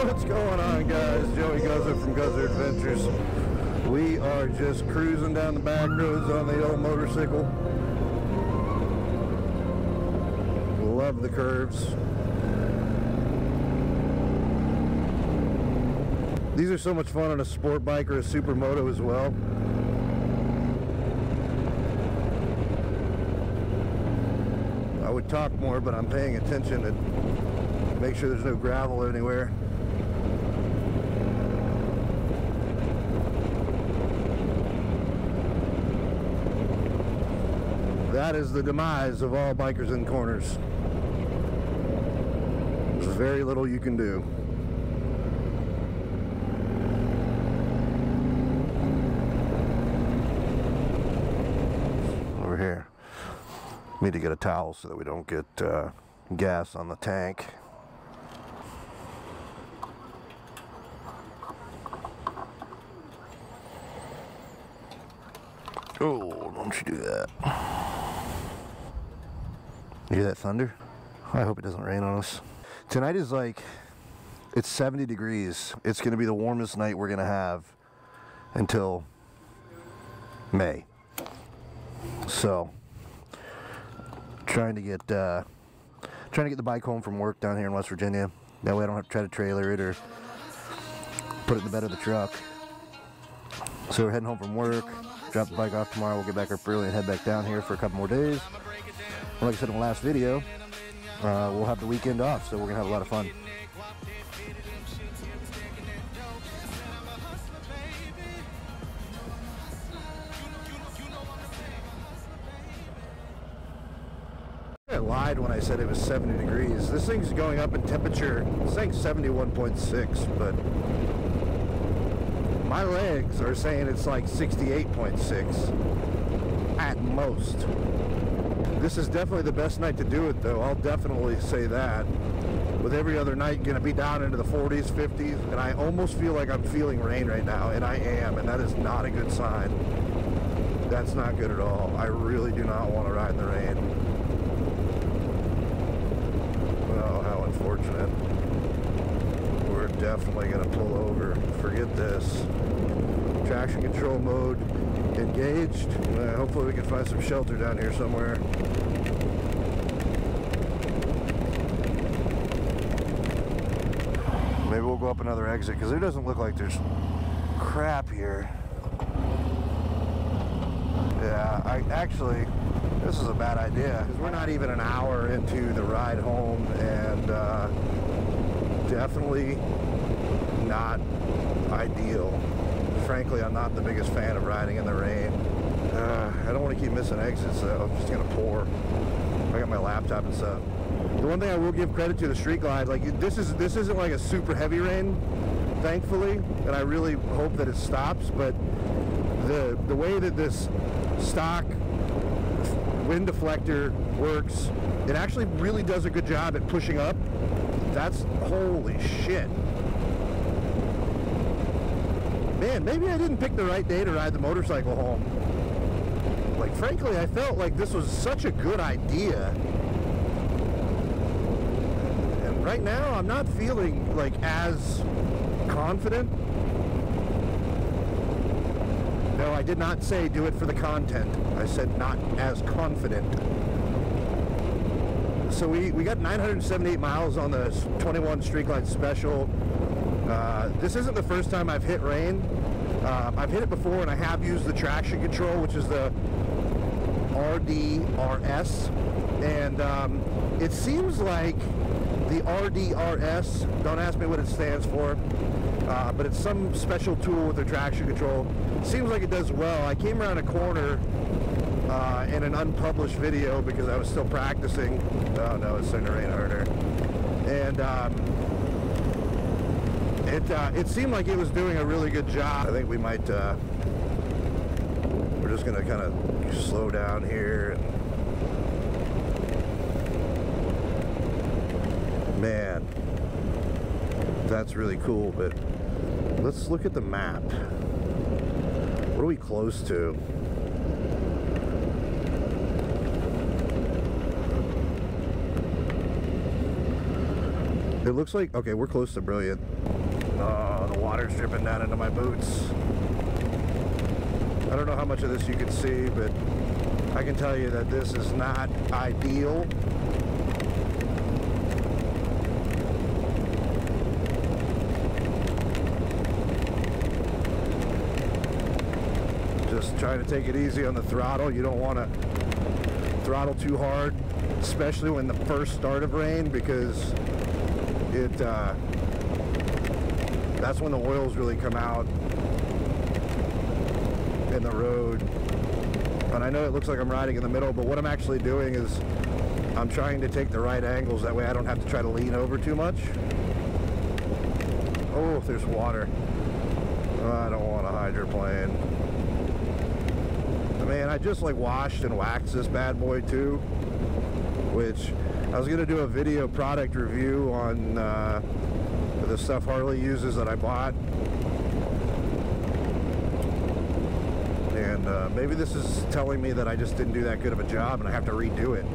What's going on, guys? Joey Guzzer from Guzzer Adventures. We are just cruising down the back roads on the old motorcycle. Love the curves. These are so much fun on a sport bike or a supermoto as well. I would talk more, but I'm paying attention to make sure there's no gravel anywhere. That is the demise of all bikers in corners. There's very little you can do. Over here. Need to get a towel so that we don't get gas on the tank. Oh, don't you do that. You hear that thunder? I hope it doesn't rain on us. Tonight is like, it's 70 degrees. It's going to be the warmest night we're going to have until May. So, trying to get the bike home from work down here in West Virginia. That way I don't have to try to trailer it or put it in the bed of the truck. So we're heading home from work. Drop the bike off tomorrow. We'll get back up early and head back down here for a couple more days. Like I said in the last video, we'll have the weekend off, so we're gonna have a lot of fun. I lied when I said it was 70 degrees. This thing's going up in temperature. It's saying 71.6, but my legs are saying it's like 68.6 at most. This is definitely the best night to do it, though. I'll definitely say that. With every other night going to be down into the 40s, 50s, and I almost feel like I'm feeling rain right now, and I am, and that is not a good sign. That's not good at all. I really do not want to ride in the rain. Oh, how unfortunate. We're definitely going to pull over. Forget this. Traction control mode engaged. Hopefully we can find some shelter down here somewhere. Maybe we'll go up another exit because there doesn't look like there's crap here. Yeah, actually, this is a bad idea because we're not even an hour into the ride home, and definitely not ideal. Frankly, I'm not the biggest fan of riding in the rain. I don't want to keep missing exits, though. I'm just going to pour. I got my laptop and stuff. The one thing I will give credit to the Streetglide, like this isn't like a super heavy rain, thankfully, and I really hope that it stops, but the way that this stock wind deflector works, it actually really does a good job at pushing up. That's holy shit. Man, maybe I didn't pick the right day to ride the motorcycle home. Like, frankly, I felt like this was such a good idea. And right now, I'm not feeling, like, as confident. No, I did not say do it for the content. I said not as confident. So we got 978 miles on the 21 Streetglide Special. This isn't the first time I've hit rain. I've hit it before, and I have used the traction control, which is the RDRS, and it seems like the RDRS, don't ask me what it stands for, but it's some special tool with the traction control. Seems like it does well. I came around a corner in an unpublished video because I was still practicing. Oh no, it's starting to rain harder. And it seemed like it was doing a really good job. I think we might, we're just gonna kind of slow down here. Man, that's really cool, but let's look at the map. What are we close to? It looks like, okay, we're close to brilliant. Oh, the water's dripping down into my boots. I don't know how much of this you can see, but I can tell you that this is not ideal. Just trying to take it easy on the throttle. You don't want to throttle too hard, especially when the first start of rain, because it that's when the oils really come out in the road. And I know it looks like I'm riding in the middle, but what I'm actually doing is I'm trying to take the right angles, that way I don't have to try to lean over too much. Oh, there's water. Oh, I don't want a hydroplane. Man, I just like washed and waxed this bad boy too, which I was gonna do a video product review on the stuff Harley uses that I bought, and maybe this is telling me that I just didn't do that good of a job and I have to redo it.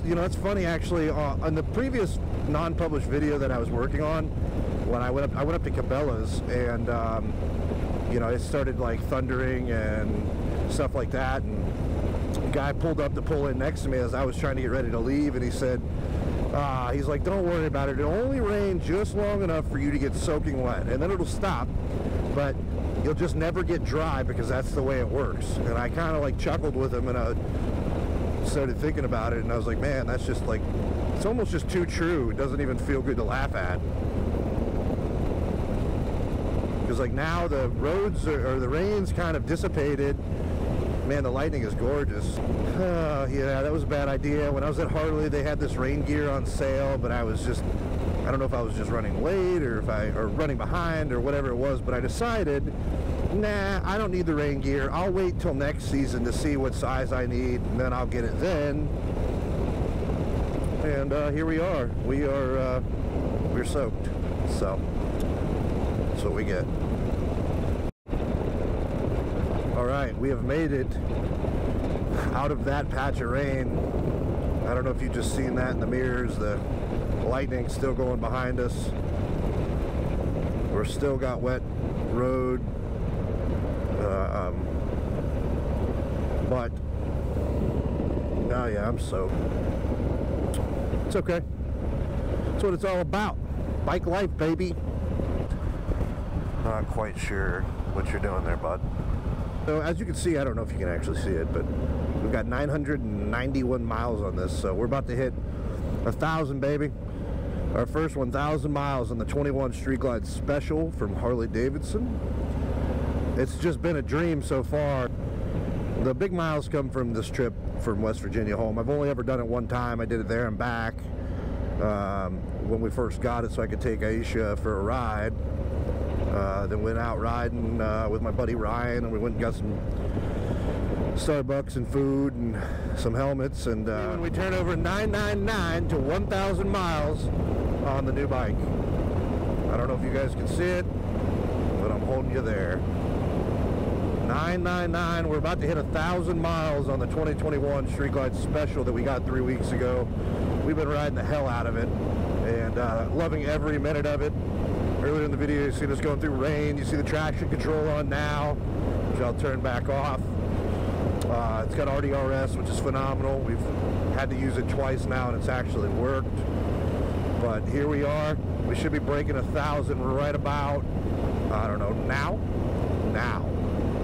You know, it's funny actually, on the previous non-published video that I was working on, when I went up to Cabela's, and you know, it started like thundering and stuff like that, and the guy pulled up to pull in next to me as I was trying to get ready to leave, and he said, he's like, don't worry about it, it'll only rain just long enough for you to get soaking wet, and then it'll stop, but you'll just never get dry because that's the way it works. And I kind of like chuckled with him, and I started thinking about it, and I was like, man, that's just like, it's almost just too true. It doesn't even feel good to laugh at. Because like now the roads or the rain's kind of dissipated. Man, the lightning is gorgeous. Yeah, that was a bad idea. When I was at Harley, they had this rain gear on sale, but I was just, I don't know if I was just running late or or running behind or whatever it was, but I decided, nah, I don't need the rain gear. I'll wait till next season to see what size I need, and then I'll get it then. And here we are. We're soaked. So that's what we get. All right, we have made it out of that patch of rain. I don't know if you've just seen that in the mirrors. The lightning's still going behind us. We're still got wet road. But oh yeah, I'm soaked. It's okay. That's what it's all about. Bike life, baby. Not quite sure what you're doing there, bud. So as you can see, I don't know if you can actually see it, but we've got 991 miles on this, so we're about to hit 1,000, baby. Our first 1,000 miles on the 21 Streetglide Special from Harley Davidson. It's just been a dream so far. The big miles come from this trip from West Virginia home. I've only ever done it one time. I did it there and back when we first got it, so I could take Aisha for a ride. Then went out riding with my buddy Ryan, and we went and got some Starbucks and food and some helmets, and when we turn over 999 to 1,000 miles on the new bike. I don't know if you guys can see it, but I'm holding you there. 999, we're about to hit 1,000 miles on the 2021 Streetglide Special that we got 3 weeks ago. We've been riding the hell out of it, and loving every minute of it. Earlier in the video, you see us going through rain. You see the traction control on now, which I'll turn back off. It's got RDRS, which is phenomenal. We've had to use it twice now, and it's actually worked. But here we are. We should be breaking 1,000 right about, I don't know, now?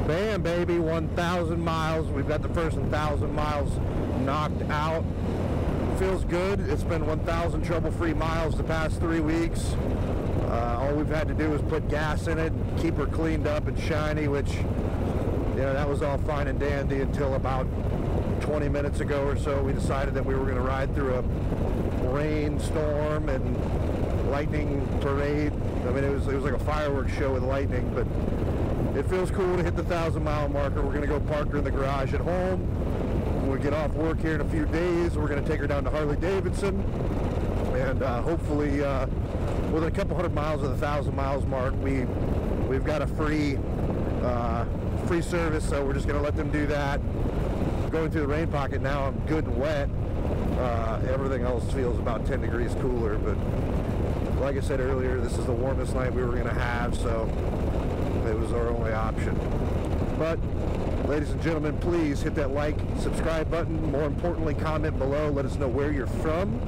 Bam, baby, 1,000 miles. We've got the first 1,000 miles knocked out. Feels good. It's been 1,000 trouble-free miles the past 3 weeks. All we've had to do is put gas in it and keep her cleaned up and shiny, which, you know, that was all fine and dandy until about 20 minutes ago or so. We decided that we were going to ride through a rainstorm and lightning parade. I mean, it was like a fireworks show with lightning, but it feels cool to hit the 1,000-mile marker. We're going to go park her in the garage at home. When we get off work here in a few days, we're going to take her down to Harley Davidson, and hopefully within a couple hundred miles of the 1,000 miles mark, we've got a free service, so we're just going to let them do that. Going through the rain pocket now, I'm good and wet. Everything else feels about 10 degrees cooler, but like I said earlier, this is the warmest night we were going to have, so it was our only option. But, ladies and gentlemen, please hit that like, subscribe button. More importantly, comment below. Let us know where you're from.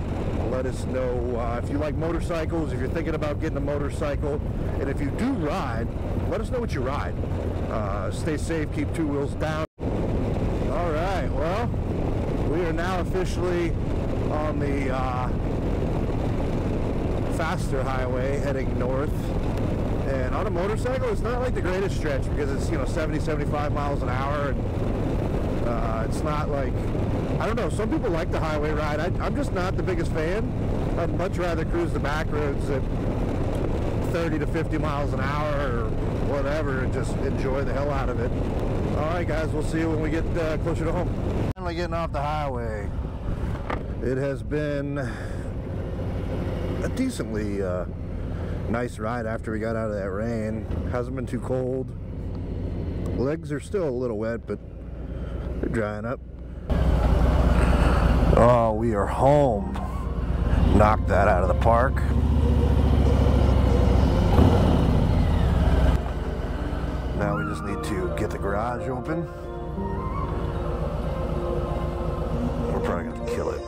Let us know if you like motorcycles, if you're thinking about getting a motorcycle, and if you do ride, let us know what you ride. Stay safe, keep two wheels down. All right, well, we are now officially on the faster highway heading north. And on a motorcycle, it's not like the greatest stretch because it's, you know, 70, 75 miles an hour. And it's not like, I don't know, some people like the highway ride. I'm just not the biggest fan. I'd much rather cruise the back roads at 30 to 50 miles an hour or whatever and just enjoy the hell out of it. All right, guys, we'll see you when we get closer to home. Finally getting off the highway. It has been a decently nice ride after we got out of that rain. Hasn't been too cold. Legs are still a little wet, but they're drying up. Oh, we are home. Knocked that out of the park. Now we just need to get the garage open. We're probably going to kill it.